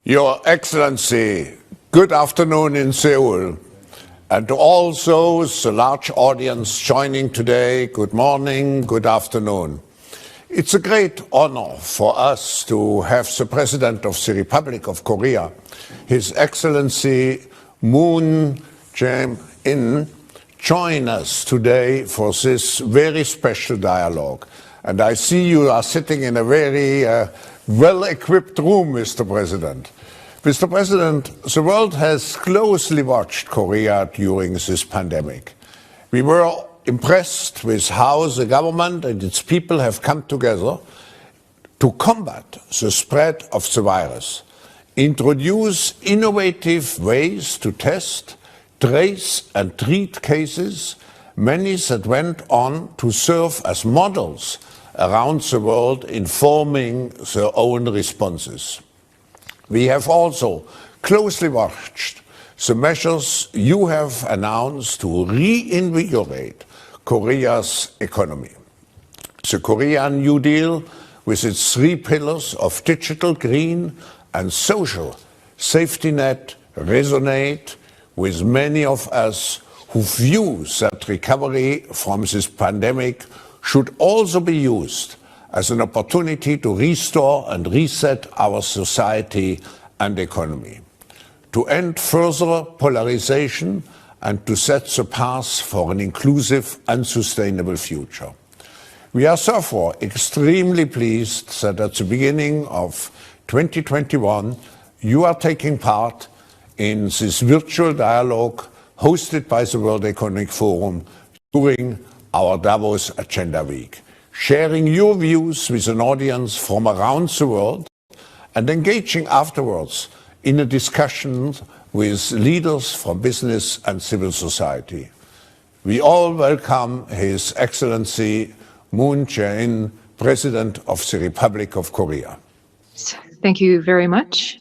Your Excellency, good afternoon in Seoul. And to all those, a large audience joining today, good morning, good afternoon. It's a great honor for us to have the President of the Republic of Korea, His Excellency Moon Jae-in, join us today for this very special dialogue. And I see you are sitting in a very well-equipped room, Mr. President. Mr. President, the world has closely watched Korea during this pandemic. We were impressed with how the government and its people have come together to combat the spread of the virus, introduce innovative ways to test, trace and treat cases, many that went on to serve as models around the world informing their own responses. We have also closely watched the measures you have announced to reinvigorate Korea's economy. The Korean New Deal, with its 3 pillars of digital, green and social safety net, resonate with many of us who view that recovery from this pandemic should also be used as an opportunity to restore and reset our society and economy, to end further polarization and to set the path for an inclusive and sustainable future. We are therefore extremely pleased that at the beginning of 2021, you are taking part in this virtual dialogue hosted by the World Economic Forum during our Davos Agenda Week, sharing your views with an audience from around the world and engaging afterwards in a discussion with leaders from business and civil society. We all welcome His Excellency Moon Jae-in, President of the Republic of Korea. Thank you very much.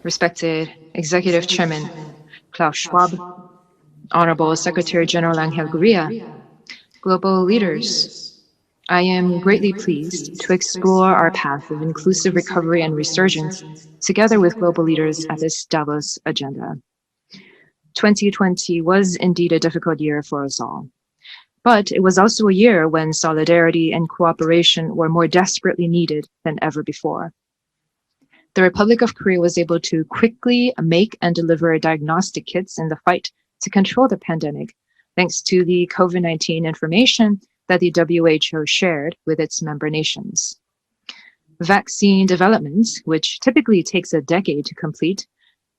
Respected Executive Chairman Klaus Schwab, Honorable Secretary General Angel Gurria, global leaders, I am greatly pleased to explore our path of inclusive recovery and resurgence together with global leaders at this Davos agenda. 2020 was indeed a difficult year for us all, but it was also a year when solidarity and cooperation were more desperately needed than ever before. The Republic of Korea was able to quickly make and deliver diagnostic kits in the fight to control the pandemic, thanks to the COVID-19 information that the WHO shared with its member nations. Vaccine development, which typically takes a decade to complete,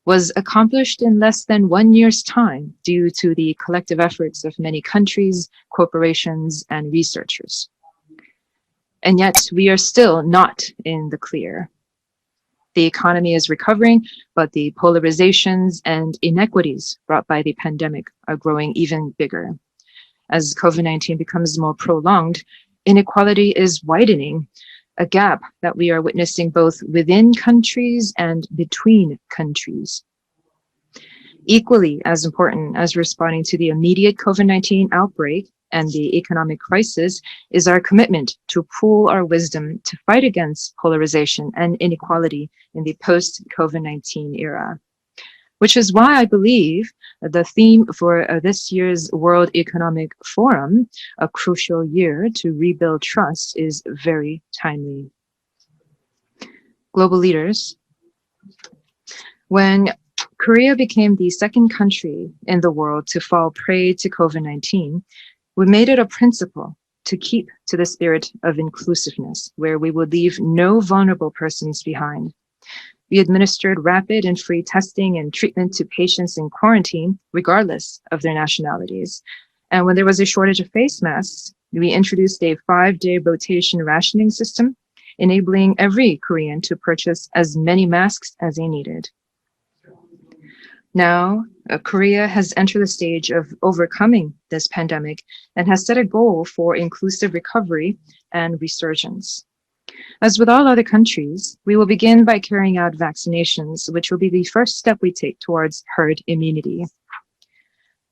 was accomplished in less than 1 year's time due to the collective efforts of many countries, corporations, and researchers. And yet, we are still not in the clear. The economy is recovering, but the polarizations and inequities brought by the pandemic are growing even bigger. As COVID-19 becomes more prolonged, inequality is widening, a gap that we are witnessing both within countries and between countries. Equally as important as responding to the immediate COVID-19 outbreak and the economic crisis is our commitment to pool our wisdom to fight against polarization and inequality in the post-COVID-19 era, which is why I believe the theme for this year's World Economic Forum, a crucial year to rebuild trust, is very timely. Global leaders, when Korea became the second country in the world to fall prey to COVID-19, we made it a principle to keep to the spirit of inclusiveness, where we would leave no vulnerable persons behind. We administered rapid and free testing and treatment to patients in quarantine, regardless of their nationalities. And when there was a shortage of face masks, we introduced a 5-day rotation rationing system, enabling every Korean to purchase as many masks as they needed. Now, Korea has entered the stage of overcoming this pandemic and has set a goal for inclusive recovery and resurgence. As with all other countries, we will begin by carrying out vaccinations, which will be the first step we take towards herd immunity.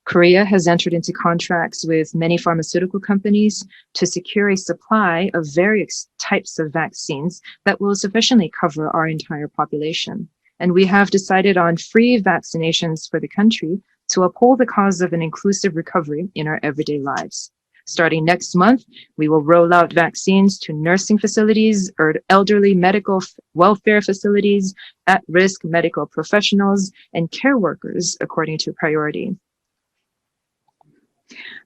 Korea has entered into contracts with many pharmaceutical companies to secure a supply of various types of vaccines that will sufficiently cover our entire population. And we have decided on free vaccinations for the country to uphold the cause of an inclusive recovery in our everyday lives. Starting next month, we will roll out vaccines to nursing facilities, elderly medical welfare facilities, at-risk medical professionals, and care workers according to priority.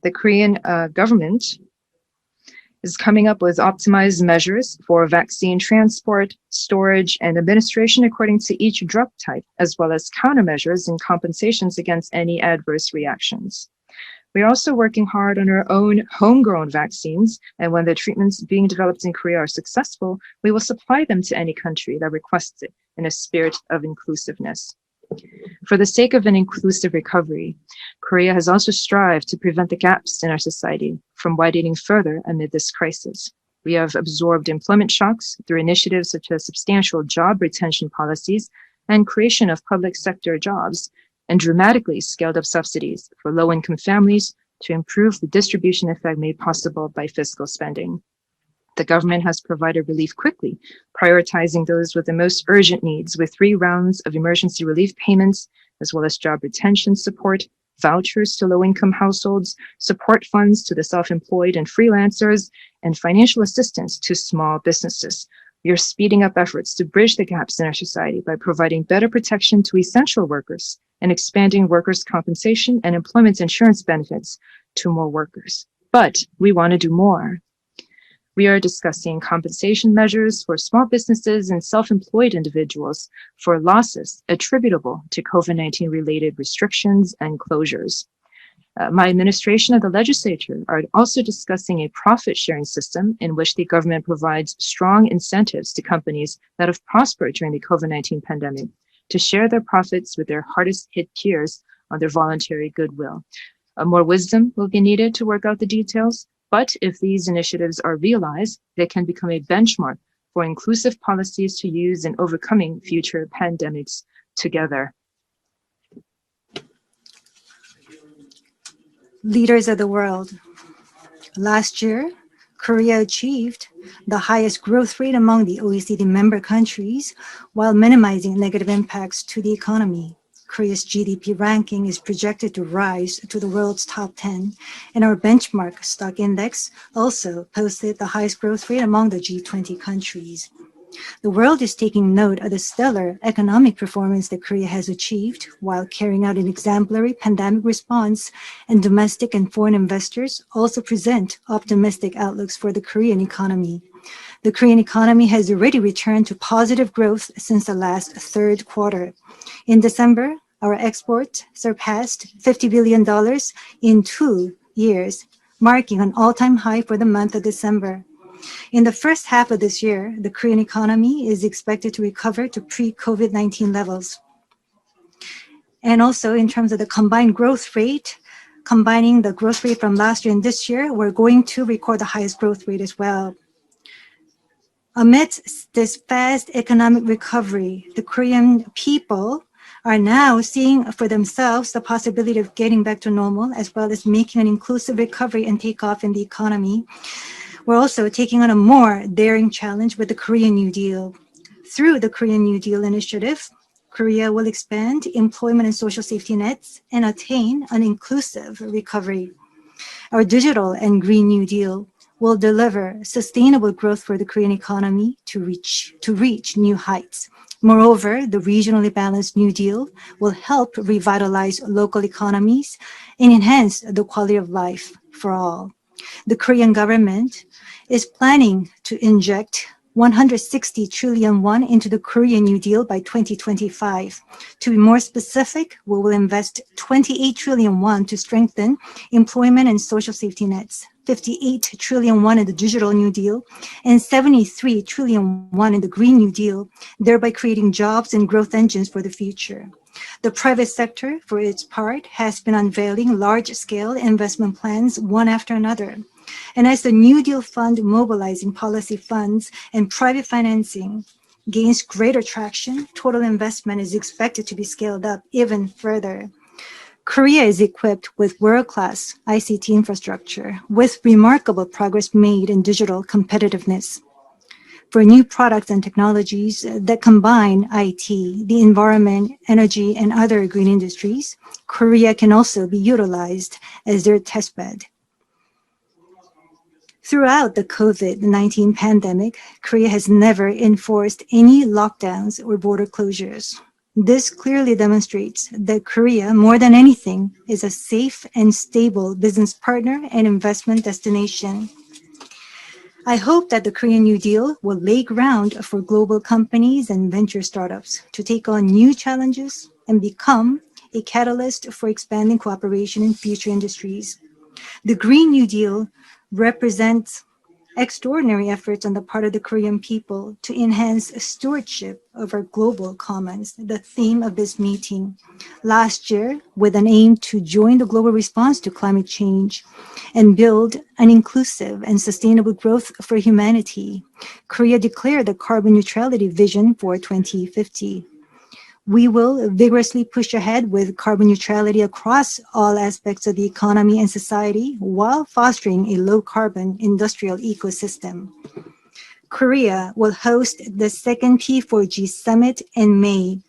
The Korean government is coming up with optimized measures for vaccine transport, storage, and administration according to each drug type, as well as countermeasures and compensations against any adverse reactions. We're also working hard on our own homegrown vaccines, and when the treatments being developed in Korea are successful, we will supply them to any country that requests it in a spirit of inclusiveness. For the sake of an inclusive recovery, Korea has also strived to prevent the gaps in our society from widening further amid this crisis. We have absorbed employment shocks through initiatives such as substantial job retention policies and creation of public sector jobs, and dramatically scaled up subsidies for low-income families to improve the distribution effect made possible by fiscal spending. The government has provided relief quickly, prioritizing those with the most urgent needs with 3 rounds of emergency relief payments, as well as job retention support, vouchers to low-income households, support funds to the self-employed and freelancers, and financial assistance to small businesses. We are speeding up efforts to bridge the gaps in our society by providing better protection to essential workers and expanding workers' compensation and employment insurance benefits to more workers. But we want to do more. We are discussing compensation measures for small businesses and self-employed individuals for losses attributable to COVID-19 related restrictions and closures. My administration and the legislature are also discussing a profit-sharing system in which the government provides strong incentives to companies that have prospered during the COVID-19 pandemic to share their profits with their hardest hit peers on their voluntary goodwill. More wisdom will be needed to work out the details, but if these initiatives are realized, they can become a benchmark for inclusive policies to use in overcoming future pandemics together. Leaders of the world. Last year, Korea achieved the highest growth rate among the OECD member countries while minimizing negative impacts to the economy. Korea's GDP ranking is projected to rise to the world's top 10, and our benchmark stock index also posted the highest growth rate among the G20 countries. The world is taking note of the stellar economic performance that Korea has achieved while carrying out an exemplary pandemic response, and domestic and foreign investors also present optimistic outlooks for the Korean economy. The Korean economy has already returned to positive growth since the last third quarter. In December, our export surpassed $50 billion in 2 years, marking an all-time high for the month of December. In the first half of this year, the Korean economy is expected to recover to pre-COVID-19 levels. And also in terms of the combined growth rate, combining the growth rate from last year and this year, we're going to record the highest growth rate as well. Amidst this fast economic recovery, the Korean people are now seeing for themselves the possibility of getting back to normal, as well as making an inclusive recovery and takeoff in the economy. We're also taking on a more daring challenge with the Korean New Deal. Through the Korean New Deal initiative, Korea will expand employment and social safety nets and attain an inclusive recovery. Our digital and Green New Deal will deliver sustainable growth for the Korean economy to reach new heights. Moreover, the regionally balanced New Deal will help revitalize local economies and enhance the quality of life for all. The Korean government is planning to inject 160 trillion won into the Korean New Deal by 2025. To be more specific, we will invest 28 trillion won to strengthen employment and social safety nets, 58 trillion won in the Digital New Deal, and 73 trillion won in the Green New Deal, thereby creating jobs and growth engines for the future. The private sector, for its part, has been unveiling large-scale investment plans one after another. And as the New Deal Fund mobilizing policy funds and private financing gains greater traction, total investment is expected to be scaled up even further. Korea is equipped with world-class ICT infrastructure, with remarkable progress made in digital competitiveness. For new products and technologies that combine IT, the environment, energy, and other green industries, Korea can also be utilized as their testbed. Throughout the COVID-19 pandemic, Korea has never enforced any lockdowns or border closures. This clearly demonstrates that Korea, more than anything, is a safe and stable business partner and investment destination. I hope that the Korean New Deal will lay ground for global companies and venture startups to take on new challenges and become a catalyst for expanding cooperation in future industries. The Green New Deal represents extraordinary efforts on the part of the Korean people to enhance stewardship of our global commons, the theme of this meeting. Last year, with an aim to join the global response to climate change and build an inclusive and sustainable growth for humanity, Korea declared the carbon neutrality vision for 2050. We will vigorously push ahead with carbon neutrality across all aspects of the economy and society while fostering a low-carbon industrial ecosystem. Korea will host the second P4G summit in May,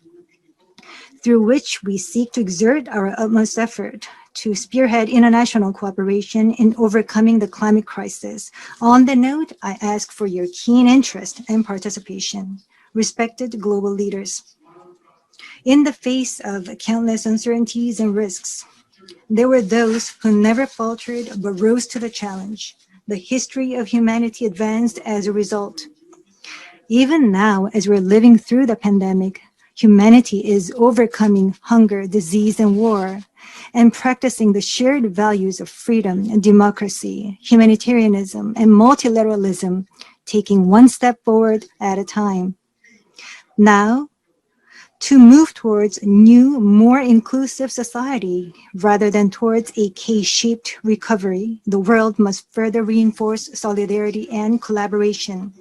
through which we seek to exert our utmost effort to spearhead international cooperation in overcoming the climate crisis. On the note, I ask for your keen interest and participation. Respected global leaders, in the face of countless uncertainties and risks, there were those who never faltered but rose to the challenge. The history of humanity advanced as a result. Even now, as we're living through the pandemic, humanity is overcoming hunger, disease, and war, and practicing the shared values of freedom and democracy, humanitarianism, and multilateralism, taking one step forward at a time. Now, to move towards a new, more inclusive society rather than towards a K-shaped recovery, the world must further reinforce solidarity and collaboration.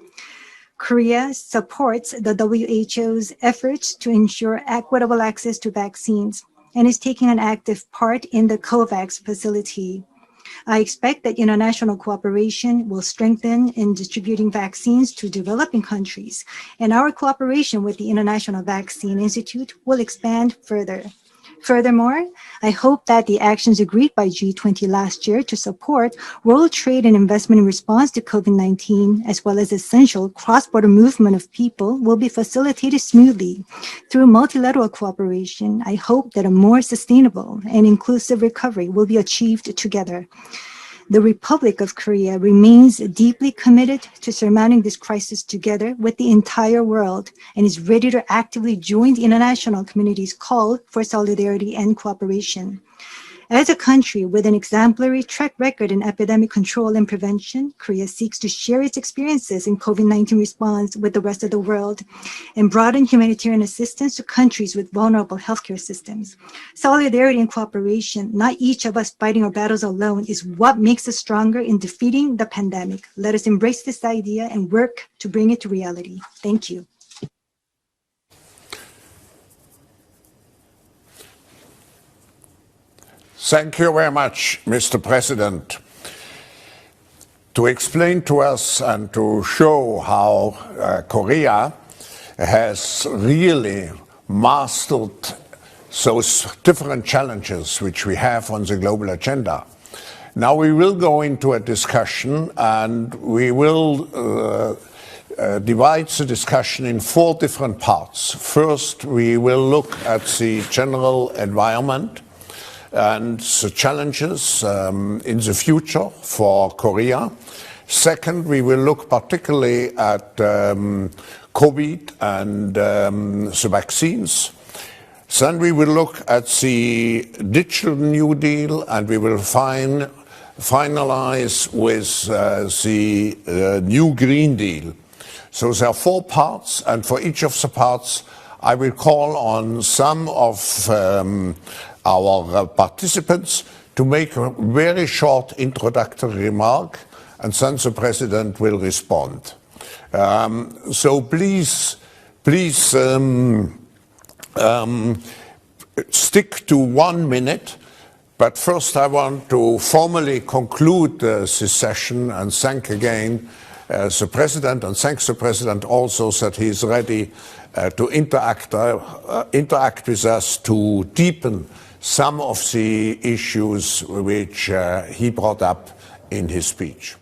Korea supports the WHO's efforts to ensure equitable access to vaccines and is taking an active part in the COVAX facility. I expect that international cooperation will strengthen in distributing vaccines to developing countries, and our cooperation with the International Vaccine Institute will expand further. Furthermore, I hope that the actions agreed by G20 last year to support world trade and investment in response to COVID-19, as well as essential cross-border movement of people, will be facilitated smoothly. Through multilateral cooperation, I hope that a more sustainable and inclusive recovery will be achieved together. The Republic of Korea remains deeply committed to surmounting this crisis together with the entire world and is ready to actively join the international community's call for solidarity and cooperation. As a country with an exemplary track record in epidemic control and prevention, Korea seeks to share its experiences in COVID-19 response with the rest of the world and broaden humanitarian assistance to countries with vulnerable healthcare systems. Solidarity and cooperation, not each of us fighting our battles alone, is what makes us stronger in defeating the pandemic. Let us embrace this idea and work to bring it to reality. Thank you. Thank you very much, Mr. President. To explain to us and to show how Korea has really mastered those different challenges which we have on the global agenda. Now we will go into a discussion, and we will divide the discussion in 4 different parts. First, we will look at the general environment and the challenges in the future for Korea. Second, we will look particularly at COVID and the vaccines. Then we will look at the digital New Deal, and we will finalize with the new Green Deal. So there are 4 parts, and for each of the parts, I will call on some of our participants to make a very short introductory remark, and then the President will respond. So please stick to 1 minute, But first I want to formally conclude this session and thank again the President, and thanks the President also that he is ready to interact with us to deepen some of the issues which he brought up in his speech.